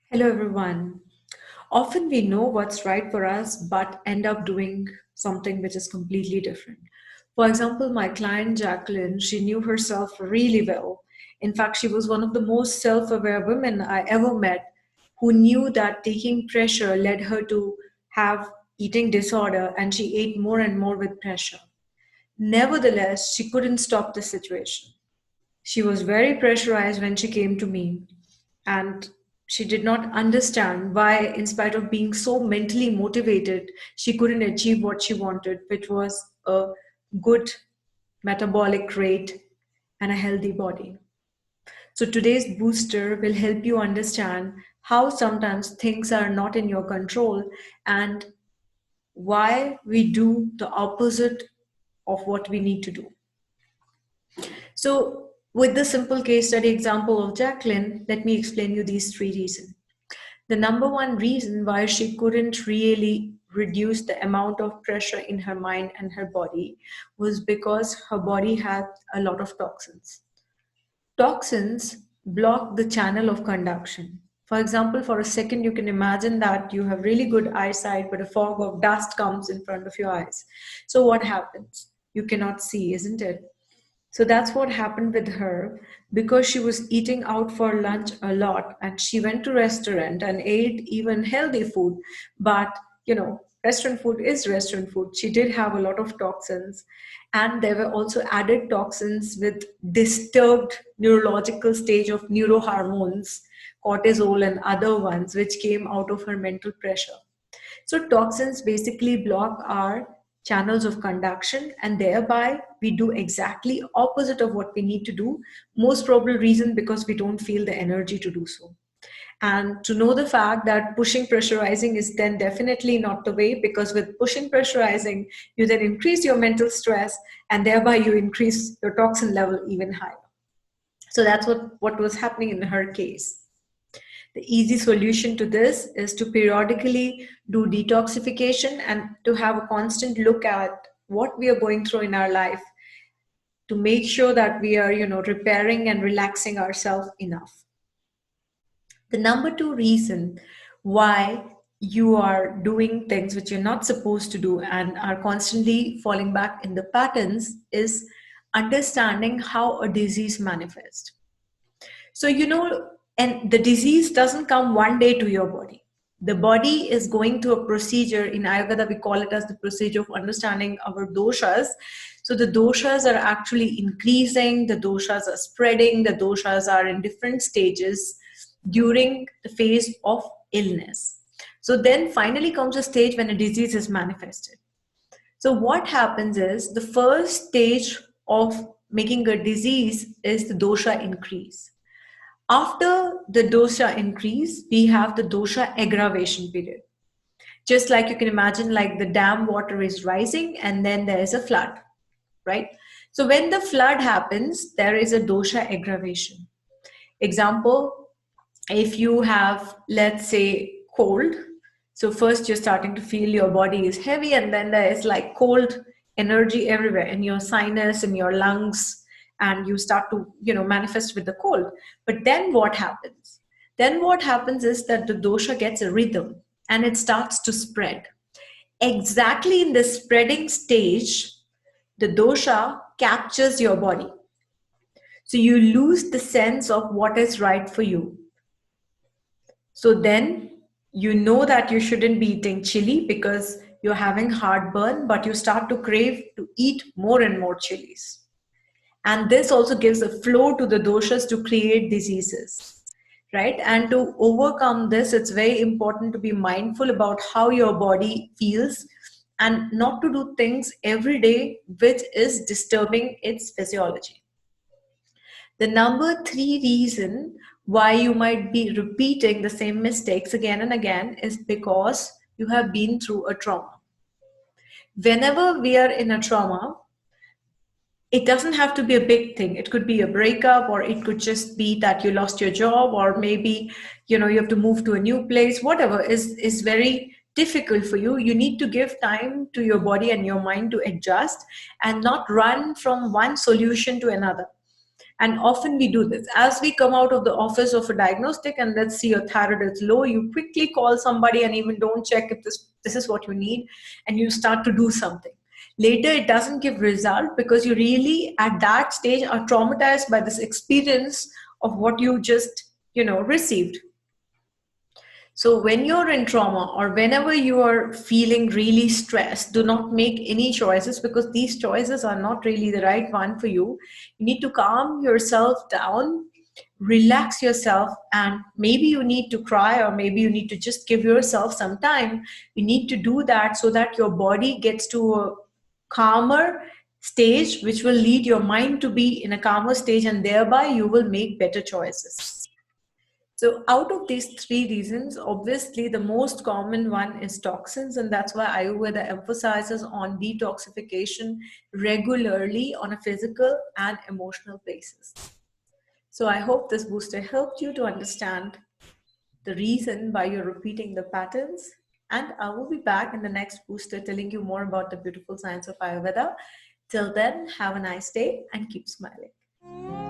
Hello, everyone. Often we know what's right for us, but end up doing something which is completely different. For example, my client Jacqueline, she knew herself really well. In fact, she was one of the most self aware women I ever met who knew that taking pressure led her to have eating disorder, and she ate more and more with pressure. Nevertheless, she couldn't stop the situation. She was very pressurized when she came to me, and she did not understand why, in spite of being so mentally motivated, she couldn't achieve what she wanted, which was a good metabolic rate and a healthy body. So, today's booster will help you understand how sometimes things are not in your control and why we do the opposite of what we need to do. So, with the simple case study example of Jacqueline, let me explain you these three reasons. The number one reason why she couldn't really reduce the amount of pressure in her mind and her body was because her body had a lot of toxins. Toxins block the channel of conduction. For example, for a second, you can imagine that you have really good eyesight, but a fog of dust comes in front of your eyes. So, what happens? You cannot see, isn't it? So that's what happened with her because she was eating out for lunch a lot and she went to restaurant and ate even healthy food. But restaurant food is restaurant food. She did have a lot of toxins, and there were also added toxins with disturbed neurological stage of neurohormones, cortisol and other ones, which came out of her mental pressure. So toxins basically block our channels of conduction, and thereby we do exactly opposite of what we need to do. Most probable reason because we don't feel the energy to do so. And to know the fact that pushing pressurizing is then definitely not the way, because with pushing pressurizing, you then increase your mental stress and thereby you increase your toxin level even higher. So that's what was happening in her case. The easy solution to this is to periodically do detoxification and to have a constant look at what we are going through in our life to make sure that we are, repairing and relaxing ourselves enough. The number two reason why you are doing things which you're not supposed to do and are constantly falling back in the patterns is understanding how a disease manifests. So, and the disease doesn't come one day to your body. The body is going through a procedure. In Ayurveda, we call it as the procedure of understanding our doshas. So the doshas are actually increasing, the doshas are spreading, the doshas are in different stages during the phase of illness. So then finally comes a stage when a disease is manifested. So what happens is the first stage of making a disease is the dosha increase. After the dosha increase, we have the dosha aggravation period. Just like you can imagine, like the dam water is rising and then there is a flood, right? So when the flood happens, there is a dosha aggravation. Example, if you have, let's say, cold, so first you're starting to feel your body is heavy and then there is like cold energy everywhere in your sinus, in your lungs, and you start to manifest with the cold. But then what happens? Then what happens is that the dosha gets a rhythm and it starts to spread. Exactly in the spreading stage, the dosha captures your body. So you lose the sense of what is right for you. So then you know that you shouldn't be eating chili because you're having heartburn, but you start to crave to eat more and more chilies. And this also gives a flow to the doshas to create diseases, right? And to overcome this, it's very important to be mindful about how your body feels and not to do things every day which is disturbing its physiology. The number three reason why you might be repeating the same mistakes again and again is because you have been through a trauma. Whenever we are in a trauma, it doesn't have to be a big thing. It could be a breakup, or it could just be that you lost your job, or maybe you have to move to a new place. Whatever is very difficult for you, you need to give time to your body and your mind to adjust and not run from one solution to another. And often we do this. As we come out of the office of a diagnostic and let's see your thyroid is low, you quickly call somebody and even don't check if this is what you need, and you start to do something. Later, it doesn't give result because you really, at that stage, are traumatized by this experience of what you just, received. So when you're in trauma or whenever you are feeling really stressed, do not make any choices because these choices are not really the right one for you. You need to calm yourself down, relax yourself, and maybe you need to cry or maybe you need to just give yourself some time. You need to do that so that your body gets to a calmer stage, which will lead your mind to be in a calmer stage, and thereby you will make better choices. So, out of these three reasons, obviously the most common one is toxins, and that's why Ayurveda emphasizes on detoxification regularly on a physical and emotional basis. So, I hope this booster helped you to understand the reason why you're repeating the patterns. And I will be back in the next booster telling you more about the beautiful science of Ayurveda. Till then, have a nice day and keep smiling.